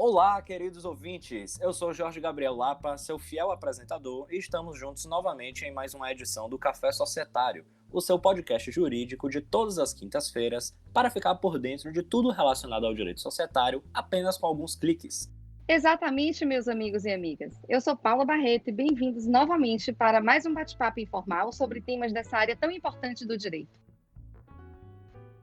Olá, queridos ouvintes! Eu sou Jorge Gabriel Lapa, seu fiel apresentador, e estamos juntos novamente em mais uma edição do Café Societário, o seu podcast jurídico de todas as quintas-feiras, para ficar por dentro de tudo relacionado ao direito societário apenas com alguns cliques. Exatamente, meus amigos e amigas. Eu sou Paula Barreto e bem-vindos novamente para mais um bate-papo informal sobre temas dessa área tão importante do direito.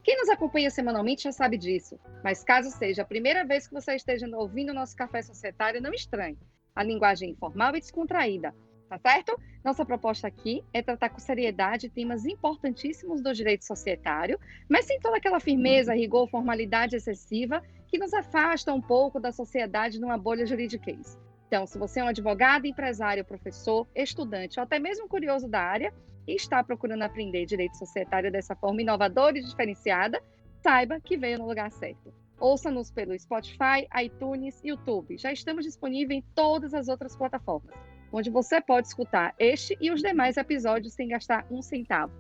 Quem nos acompanha semanalmente já sabe disso, mas caso seja a primeira vez que você esteja ouvindo o nosso Café Societário, não estranhe. A linguagem informal e descontraída, tá certo? Nossa proposta aqui é tratar com seriedade temas importantíssimos do direito societário, mas sem toda aquela firmeza, rigor, formalidade excessiva que nos afasta um pouco da sociedade numa bolha juridiquês. Então, se você é um advogado, empresário, professor, estudante ou até mesmo curioso da área e está procurando aprender direito societário dessa forma inovadora e diferenciada, saiba que veio no lugar certo. Ouça-nos pelo Spotify, iTunes, YouTube. Já estamos disponíveis em todas as outras plataformas, onde você pode escutar este e os demais episódios sem gastar um centavo.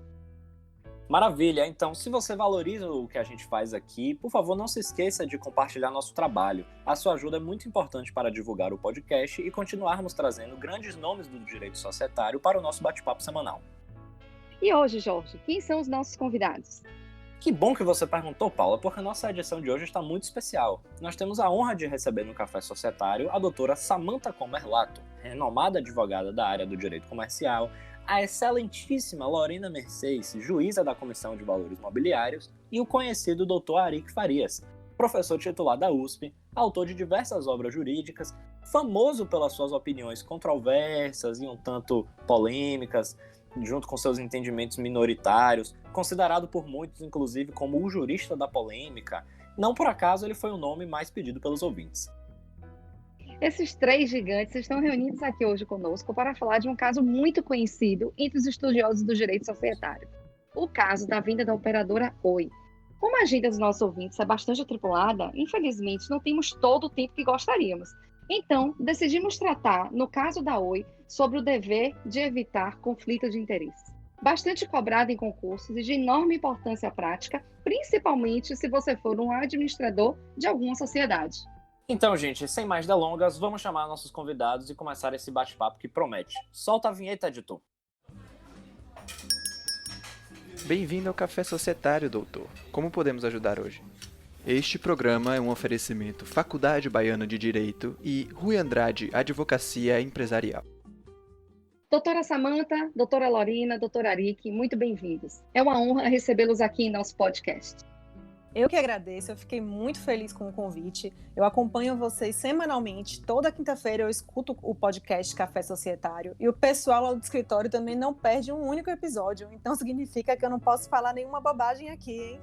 Maravilha! Então, se você valoriza o que a gente faz aqui, por favor, não se esqueça de compartilhar nosso trabalho. A sua ajuda é muito importante para divulgar o podcast e continuarmos trazendo grandes nomes do direito societário para o nosso bate-papo semanal. E hoje, Jorge, quem são os nossos convidados? Que bom que você perguntou, Paula, porque a nossa edição de hoje está muito especial. Nós temos a honra de receber no Café Societário a doutora Samantha Comerlato, renomada advogada da área do direito comercial, a excelentíssima Lorena Mercedes, juíza da Comissão de Valores Mobiliários, e o conhecido Dr. Arik Farias, professor titular da USP, autor de diversas obras jurídicas, famoso pelas suas opiniões controversas e um tanto polêmicas, junto com seus entendimentos minoritários, considerado por muitos, inclusive, como o jurista da polêmica. Não por acaso ele foi o nome mais pedido pelos ouvintes. Esses três gigantes estão reunidos aqui hoje conosco para falar de um caso muito conhecido entre os estudiosos do direito societário. O caso da venda da operadora Oi. Como a agenda dos nossos ouvintes é bastante atribulada, infelizmente não temos todo o tempo que gostaríamos. Então, decidimos tratar, no caso da Oi, sobre o dever de evitar conflito de interesses. Bastante cobrado em concursos e de enorme importância prática, principalmente se você for um administrador de alguma sociedade. Então, gente, sem mais delongas, vamos chamar nossos convidados e começar esse bate-papo que promete. Solta a vinheta, editor. Bem-vindo ao Café Societário, doutor. Como podemos ajudar hoje? Este programa é um oferecimento Faculdade Baiana de Direito e Rui Andrade Advocacia Empresarial. Doutora Samantha, doutora Lorena, doutora Arik, muito bem-vindos. É uma honra recebê-los aqui em nosso podcast. Eu que agradeço, eu fiquei muito feliz com o convite. Eu acompanho vocês semanalmente, toda quinta-feira eu escuto o podcast Café Societário e o pessoal lá do escritório também não perde um único episódio, então significa que eu não posso falar nenhuma bobagem aqui, hein?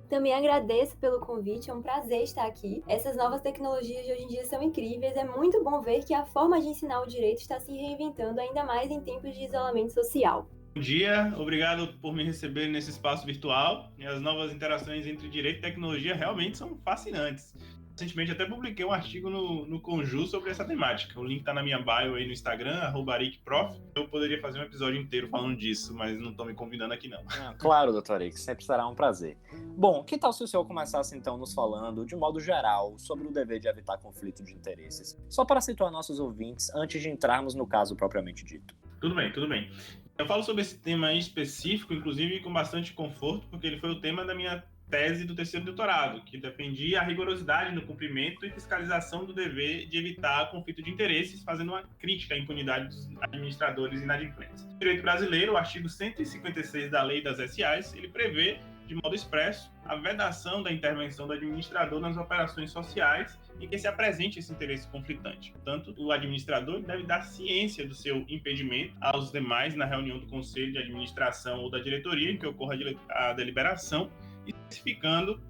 Também agradeço pelo convite, é um prazer estar aqui. Essas novas tecnologias de hoje em dia são incríveis, é muito bom ver que a forma de ensinar o direito está se reinventando ainda mais em tempos de isolamento social. Bom dia, obrigado por me receber nesse espaço virtual. E as novas interações entre direito e tecnologia realmente são fascinantes. Recentemente até publiquei um artigo no Conju sobre essa temática. O link está na minha bio aí no Instagram, @arikprof. Eu poderia fazer um episódio inteiro falando disso, mas não estou me convidando aqui não. Claro, doutor Arik, sempre será um prazer. Bom, que tal se o senhor começasse então nos falando, de modo geral, sobre o dever de evitar conflito de interesses? Só para situar nossos ouvintes antes de entrarmos no caso propriamente dito. Tudo bem. Eu falo sobre esse tema aí específico, inclusive com bastante conforto, porque ele foi o tema da minha tese do terceiro doutorado, que defendia a rigorosidade no cumprimento e fiscalização do dever de evitar conflito de interesses, fazendo uma crítica à impunidade dos administradores inadimplentes. No direito brasileiro, o artigo 156 da Lei das SAs, ele prevê, de modo expresso, a vedação da intervenção do administrador nas operações sociais em que se apresente esse interesse conflitante. Portanto, o administrador deve dar ciência do seu impedimento aos demais na reunião do conselho de administração ou da diretoria em que ocorra a deliberação, especificando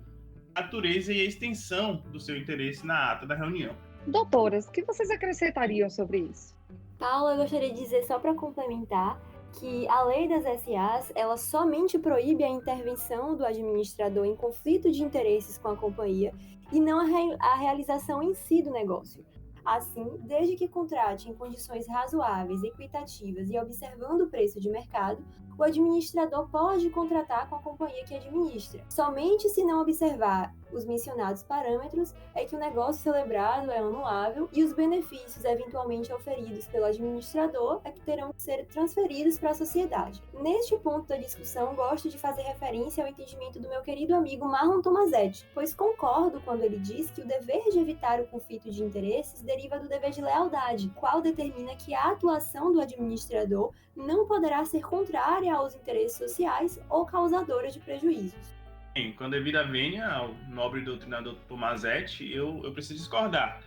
a natureza e a extensão do seu interesse na ata da reunião. Doutoras, o que vocês acrescentariam sobre isso? Paula, eu gostaria de dizer, só para complementar, que a lei das SAs, ela somente proíbe a intervenção do administrador em conflito de interesses com a companhia e não a realização em si do negócio. Assim, desde que contrate em condições razoáveis, equitativas e observando o preço de mercado, o administrador pode contratar com a companhia que administra. Somente se não observar os mencionados parâmetros é que o negócio celebrado é anulável e os benefícios eventualmente oferidos pelo administrador é que terão que ser transferidos para a sociedade. Neste ponto da discussão, gosto de fazer referência ao entendimento do meu querido amigo Marlon Tomazetti, pois concordo quando ele diz que o dever de evitar o conflito de interesses deriva do dever de lealdade, qual determina que a atuação do administrador não poderá ser contrária aos interesses sociais ou causadora de prejuízos. Bem, com a devida vênia ao nobre doutrinador Tomazetti, eu preciso discordar.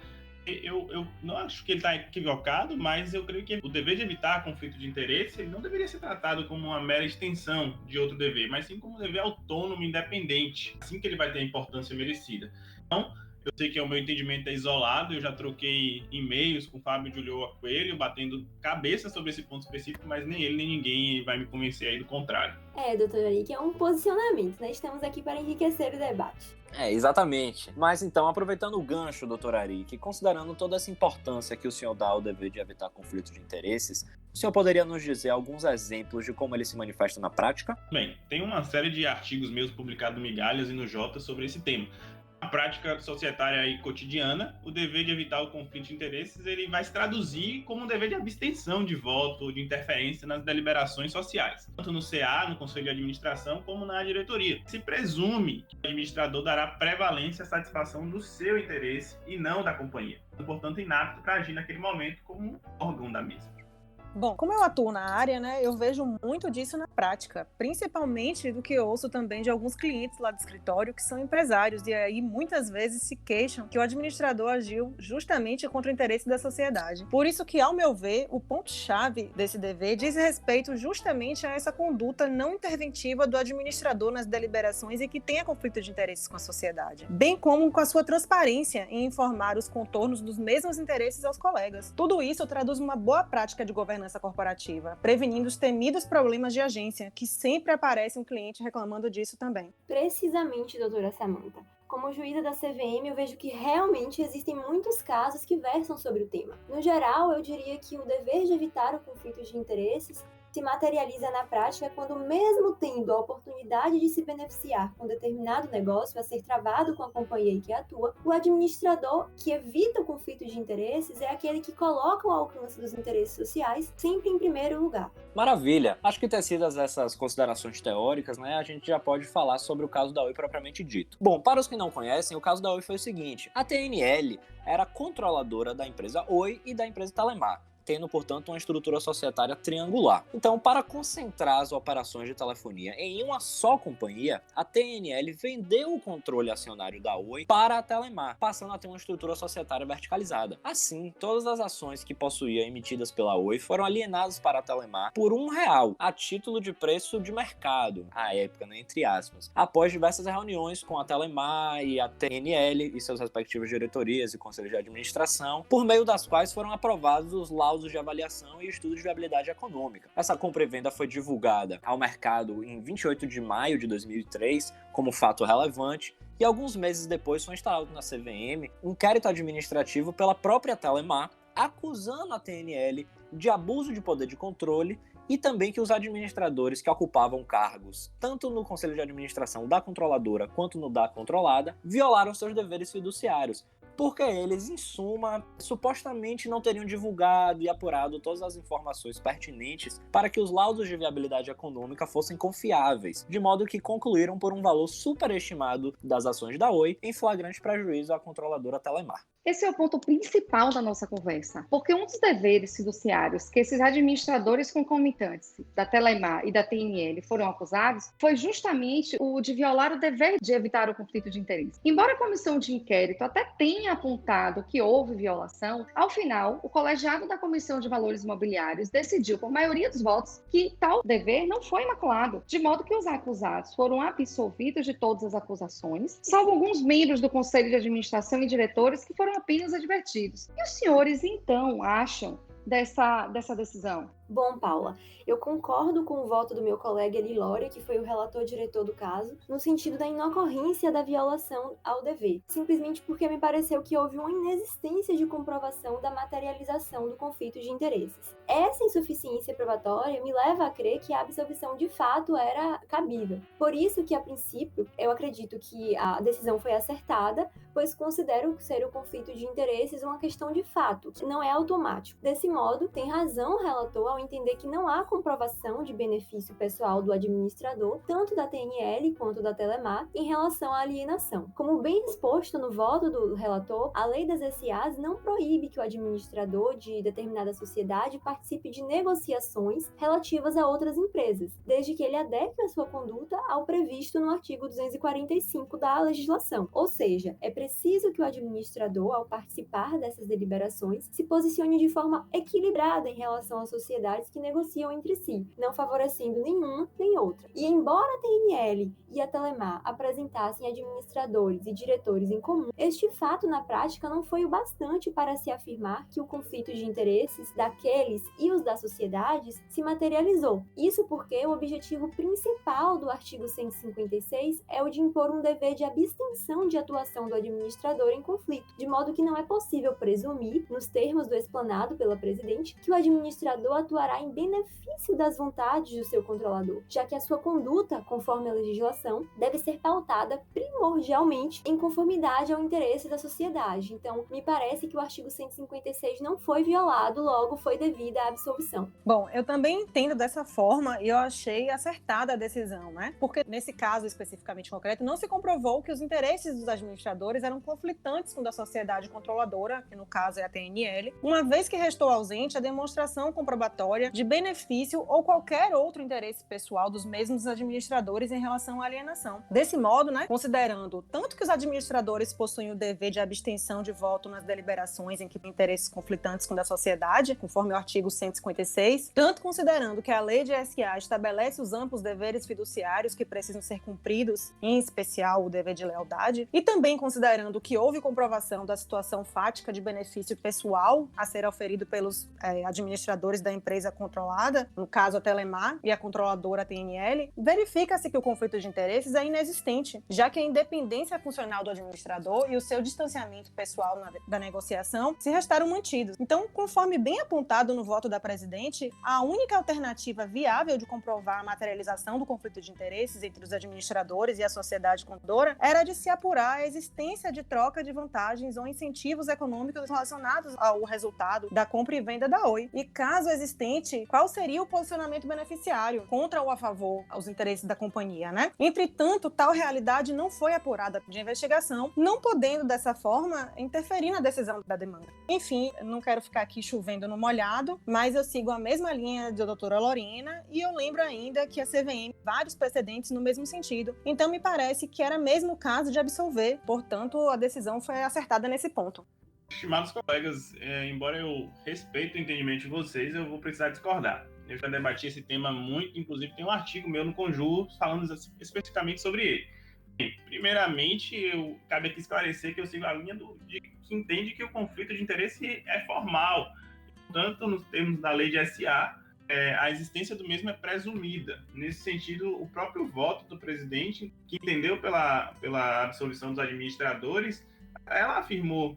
Eu não acho que ele está equivocado, mas eu creio que o dever de evitar conflito de interesse ele não deveria ser tratado como uma mera extensão de outro dever, mas sim como um dever autônomo e independente, assim que ele vai ter a importância merecida. Então, eu sei que o meu entendimento é isolado, eu já troquei e-mails com o Fábio de Ulloa Coelho, batendo cabeça sobre esse ponto específico, mas nem ele nem ninguém vai me convencer aí do contrário. Doutor Ari, que é um posicionamento, né? Estamos aqui para enriquecer o debate. Exatamente. Mas então, aproveitando o gancho, doutor Ari, que considerando toda essa importância que o senhor dá ao dever de evitar conflitos de interesses, o senhor poderia nos dizer alguns exemplos de como ele se manifesta na prática? Bem, tem uma série de artigos meus publicados no Migalhas e no Jota sobre esse tema. Na prática societária e cotidiana, o dever de evitar o conflito de interesses ele vai se traduzir como um dever de abstenção de voto ou de interferência nas deliberações sociais, tanto no CA, no Conselho de Administração, como na diretoria. Se presume que o administrador dará prevalência à satisfação do seu interesse e não da companhia, portanto inapto para agir naquele momento como órgão da mesma. Bom, como eu atuo na área, né, eu vejo muito disso na prática, principalmente do que eu ouço também de alguns clientes lá do escritório que são empresários e aí muitas vezes se queixam que o administrador agiu justamente contra o interesse da sociedade. Por isso que, ao meu ver, o ponto-chave desse dever diz respeito justamente a essa conduta não interventiva do administrador nas deliberações e que tenha conflito de interesses com a sociedade, bem como com a sua transparência em informar os contornos dos mesmos interesses aos colegas. Tudo isso traduz uma boa prática de governança corporativa, prevenindo os temidos problemas de agência, que sempre aparece um cliente reclamando disso também. Precisamente, doutora Samantha. Como juíza da CVM, eu vejo que realmente existem muitos casos que versam sobre o tema. No geral, eu diria que o dever de evitar o conflito de interesses se materializa na prática quando, mesmo tendo a oportunidade de se beneficiar com determinado negócio a ser travado com a companhia em que atua, o administrador que evita o conflito de interesses é aquele que coloca o alcance dos interesses sociais sempre em primeiro lugar. Maravilha! Acho que tecidas essas considerações teóricas, né, a gente já pode falar sobre o caso da Oi propriamente dito. Bom, para os que não conhecem, o caso da Oi foi o seguinte: a TNL era controladora da empresa Oi e da empresa Telemar, tendo, portanto, uma estrutura societária triangular. Então, para concentrar as operações de telefonia em uma só companhia, a TNL vendeu o controle acionário da Oi para a Telemar, passando a ter uma estrutura societária verticalizada. Assim, todas as ações que possuía emitidas pela Oi foram alienadas para a Telemar por R$1, a título de preço de mercado, à época, né, entre aspas, após diversas reuniões com a Telemar e a TNL e seus respectivos diretorias e conselhos de administração, por meio das quais foram aprovados os laudos de avaliação e estudo de viabilidade econômica. Essa compra e venda foi divulgada ao mercado em 28 de maio de 2003 como fato relevante e alguns meses depois foi instalado na CVM um inquérito administrativo pela própria Telemar acusando a TNL de abuso de poder de controle e também que os administradores que ocupavam cargos, tanto no conselho de administração da controladora quanto no da controlada, violaram seus deveres fiduciários, porque eles, em suma, supostamente não teriam divulgado e apurado todas as informações pertinentes para que os laudos de viabilidade econômica fossem confiáveis, de modo que concluíram por um valor superestimado das ações da Oi, em flagrante prejuízo à controladora Telemar. Esse é o ponto principal da nossa conversa, porque um dos deveres fiduciários que esses administradores concomitantes da Telemar e da TNL foram acusados foi justamente o de violar o dever de evitar o conflito de interesse. Embora a comissão de inquérito até tenha apontado que houve violação, ao final, o colegiado da Comissão de Valores Imobiliários decidiu, por maioria dos votos, que tal dever não foi imaculado, de modo que os acusados foram absolvidos de todas as acusações, salvo alguns membros do Conselho de Administração e diretores que foram apenas advertidos. E os senhores, então, acham dessa decisão? Bom, Paula, eu concordo com o voto do meu colega Eli Lória, que foi o relator diretor do caso, no sentido da inocorrência da violação ao dever, simplesmente porque me pareceu que houve uma inexistência de comprovação da materialização do conflito de interesses. Essa insuficiência probatória me leva a crer que a absolvição de fato era cabível. Por isso que, a princípio, eu acredito que a decisão foi acertada, pois considero ser o conflito de interesses uma questão de fato, que não é automático. Desse modo, tem razão o relator ao entender que não há comprovação de benefício pessoal do administrador, tanto da TNL quanto da Telemar, em relação à alienação. Como bem exposto no voto do relator, a lei das SAs não proíbe que o administrador de determinada sociedade participe de negociações relativas a outras empresas, desde que ele adeque a sua conduta ao previsto no artigo 245 da legislação. Ou seja, é preciso que o administrador, ao participar dessas deliberações, se posicione de forma equilibrada em relação às sociedades que negociam entre si, não favorecendo nenhuma nem outra. E embora a TNL e a Telemar apresentassem administradores e diretores em comum, este fato na prática não foi o bastante para se afirmar que o conflito de interesses daqueles e os das sociedades se materializou. Isso porque o objetivo principal do artigo 156 é o de impor um dever de abstenção de atuação do administrador em conflito, de modo que não é possível presumir, nos termos do explanado pela presidente, que o administrador atuará em benefício das vontades do seu controlador, já que a sua conduta, conforme a legislação, deve ser pautada primordialmente em conformidade ao interesse da sociedade. Então, me parece que o artigo 156 não foi violado, logo foi devida à absolvição. Bom, eu também entendo dessa forma e eu achei acertada a decisão, né? Porque nesse caso especificamente concreto, não se comprovou que os interesses dos administradores eram conflitantes com o da sociedade controladora, que no caso é a TNL, uma vez que restou ausente a demonstração comprobatória de benefício ou qualquer outro interesse pessoal dos mesmos administradores em relação à alienação. Desse modo, né, considerando tanto que os administradores possuem o dever de abstenção de voto nas deliberações em que tem interesses conflitantes com o da sociedade, conforme o artigo 156, tanto considerando que a lei de SA estabelece os amplos deveres fiduciários que precisam ser cumpridos, em especial o dever de lealdade, e também considerando que houve comprovação da situação fática de benefício pessoal a ser oferido pelos administradores da empresa controlada, no caso a Telemar e a controladora TNL, verifica-se que o conflito de interesses é inexistente, já que a independência funcional do administrador e o seu distanciamento pessoal da negociação se restaram mantidos. Então, conforme bem apontado no voto da presidente, a única alternativa viável de comprovar a materialização do conflito de interesses entre os administradores e a sociedade contadora era de se apurar a existência de troca de vantagens ou incentivos econômicos relacionados ao resultado da compra e venda da Oi. E caso existente, qual seria o posicionamento beneficiário contra ou a favor aos interesses da companhia, né? Entretanto, tal realidade não foi apurada de investigação, não podendo dessa forma interferir na decisão da demanda. Enfim, não quero ficar aqui chovendo no molhado, mas eu sigo a mesma linha da doutora Lorena e eu lembro ainda que a CVM tem vários precedentes no mesmo sentido. Então me parece que era mesmo o caso de absolver, portanto a decisão foi acertada nesse ponto. Estimados colegas, embora eu respeite o entendimento de vocês, eu vou precisar discordar. Eu já debati esse tema muito, inclusive tem um artigo meu no Conjur falando especificamente sobre ele. Bem, primeiramente, cabe aqui esclarecer que eu sigo a linha de que entende que o conflito de interesse é formal. Portanto, nos termos da lei de SA, a existência do mesmo é presumida. Nesse sentido, o próprio voto do presidente, que entendeu pela absolvição dos administradores, ela afirmou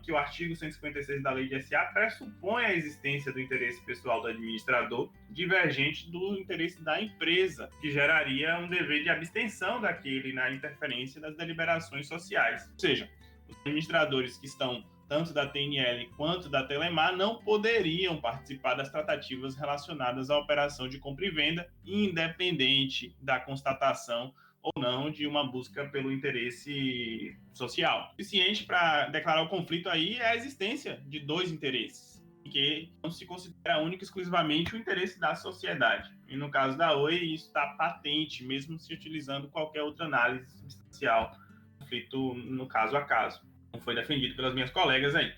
que o artigo 156 da lei de SA pressupõe a existência do interesse pessoal do administrador divergente do interesse da empresa, que geraria um dever de abstenção daquele na interferência das deliberações sociais. Ou seja, os administradores que estão tanto da TNL quanto da Telemar não poderiam participar das tratativas relacionadas à operação de compra e venda, independente da constatação ou não de uma busca pelo interesse social. O suficiente para declarar o conflito aí é a existência de dois interesses, que não se considera único e exclusivamente o interesse da sociedade. E no caso da Oi, isso está patente, mesmo se utilizando qualquer outra análise substancial do conflito no caso a caso, como foi defendido pelas minhas colegas aí.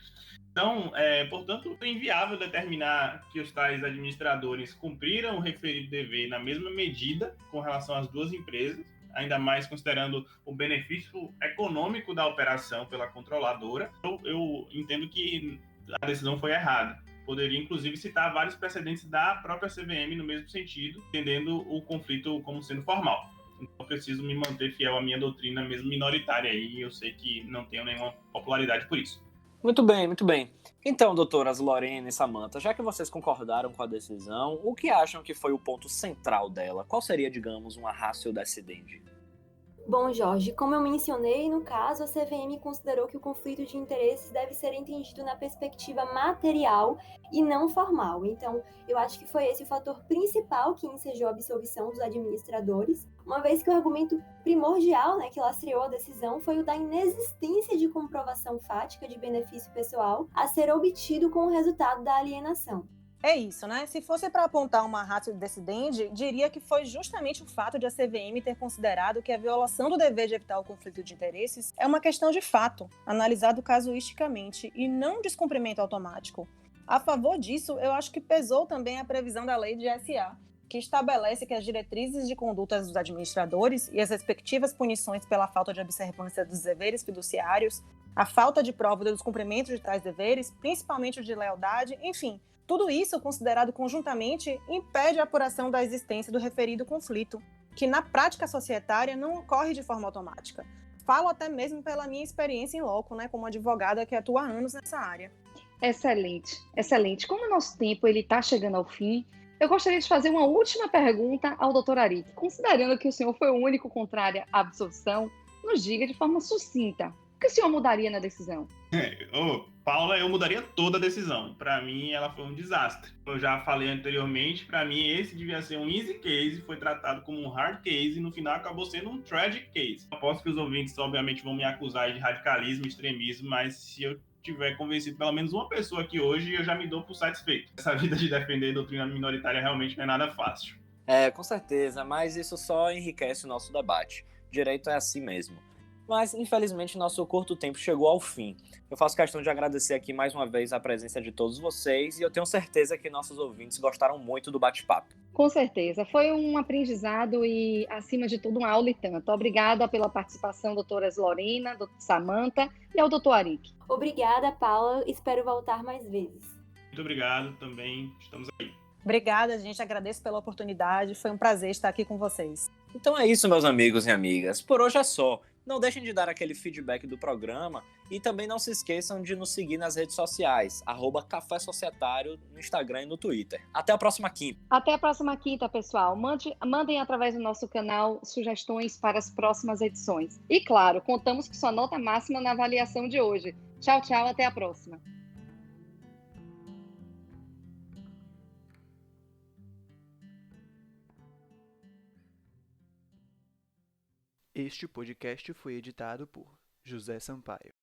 Então, portanto, é inviável determinar que os tais administradores cumpriram o referido dever na mesma medida com relação às duas empresas, ainda mais considerando o benefício econômico da operação pela controladora. Eu entendo que a decisão foi errada. poderia, inclusive, citar vários precedentes da própria CVM no mesmo sentido, entendendo o conflito como sendo formal. Então, eu preciso me manter fiel à minha doutrina, mesmo minoritária, e eu sei que não tenho nenhuma popularidade por isso. Muito bem, muito bem. Então, doutoras Lorena e Samantha, já que vocês concordaram com a decisão, o que acham que foi o ponto central dela? Qual seria, digamos, uma ratio decidendi? Bom, Jorge, como eu mencionei, no caso, a CVM considerou que o conflito de interesses deve ser entendido na perspectiva material e não formal. Então, eu acho que foi esse o fator principal que ensejou a absolvição dos administradores, uma vez que o argumento primordial, que lastreou a decisão foi o da inexistência de comprovação fática de benefício pessoal a ser obtido com o resultado da alienação. É isso, né? Se fosse para apontar uma ratio decidendi, diria que foi justamente o fato de a CVM ter considerado que a violação do dever de evitar o conflito de interesses é uma questão de fato, analisado casuisticamente, e não um descumprimento automático. A favor disso, eu acho que pesou também a previsão da lei de SA, que estabelece que as diretrizes de condutas dos administradores e as respectivas punições pela falta de observância dos deveres fiduciários, a falta de prova do descumprimento de tais deveres, principalmente o de lealdade, enfim, tudo isso, considerado conjuntamente, impede a apuração da existência do referido conflito, que na prática societária não ocorre de forma automática. Falo até mesmo pela minha experiência em loco, como advogada que atua há anos nessa área. Excelente, excelente. Como o nosso tempo está chegando ao fim, eu gostaria de fazer uma última pergunta ao Dr. Arik. Considerando que o senhor foi o único contrário à absolvição, nos diga de forma sucinta, o que o senhor mudaria na decisão? Paula, eu mudaria toda a decisão. Para mim, ela foi um desastre. Eu já falei anteriormente, para mim, esse devia ser um easy case, foi tratado como um hard case e no final acabou sendo um tragic case. Aposto que os ouvintes, obviamente, vão me acusar de radicalismo, extremismo, mas se eu tiver convencido pelo menos uma pessoa aqui hoje, eu já me dou por satisfeito. Essa vida de defender doutrina minoritária realmente não é nada fácil. Com certeza, mas isso só enriquece o nosso debate. Direito é assim mesmo. Mas, infelizmente, nosso curto tempo chegou ao fim. Eu faço questão de agradecer aqui mais uma vez a presença de todos vocês e eu tenho certeza que nossos ouvintes gostaram muito do bate-papo. Com certeza, foi um aprendizado e, acima de tudo, uma aula e tanto. Obrigada pela participação, doutoras Lorena, doutora Samantha e ao doutor Arik. Obrigada, Paula. Espero voltar mais vezes. Muito obrigado também. Estamos aí. Obrigada, gente. Agradeço pela oportunidade. Foi um prazer estar aqui com vocês. Então é isso, meus amigos e amigas. Por hoje é só. Não deixem de dar aquele feedback do programa e também não se esqueçam de nos seguir nas redes sociais, @Café Societário no Instagram e no Twitter. Até a próxima quinta. Até a próxima quinta, pessoal. Mandem através do nosso canal sugestões para as próximas edições. E claro, contamos com sua nota máxima na avaliação de hoje. Tchau, tchau, até a próxima. Este podcast foi editado por José Sampaio.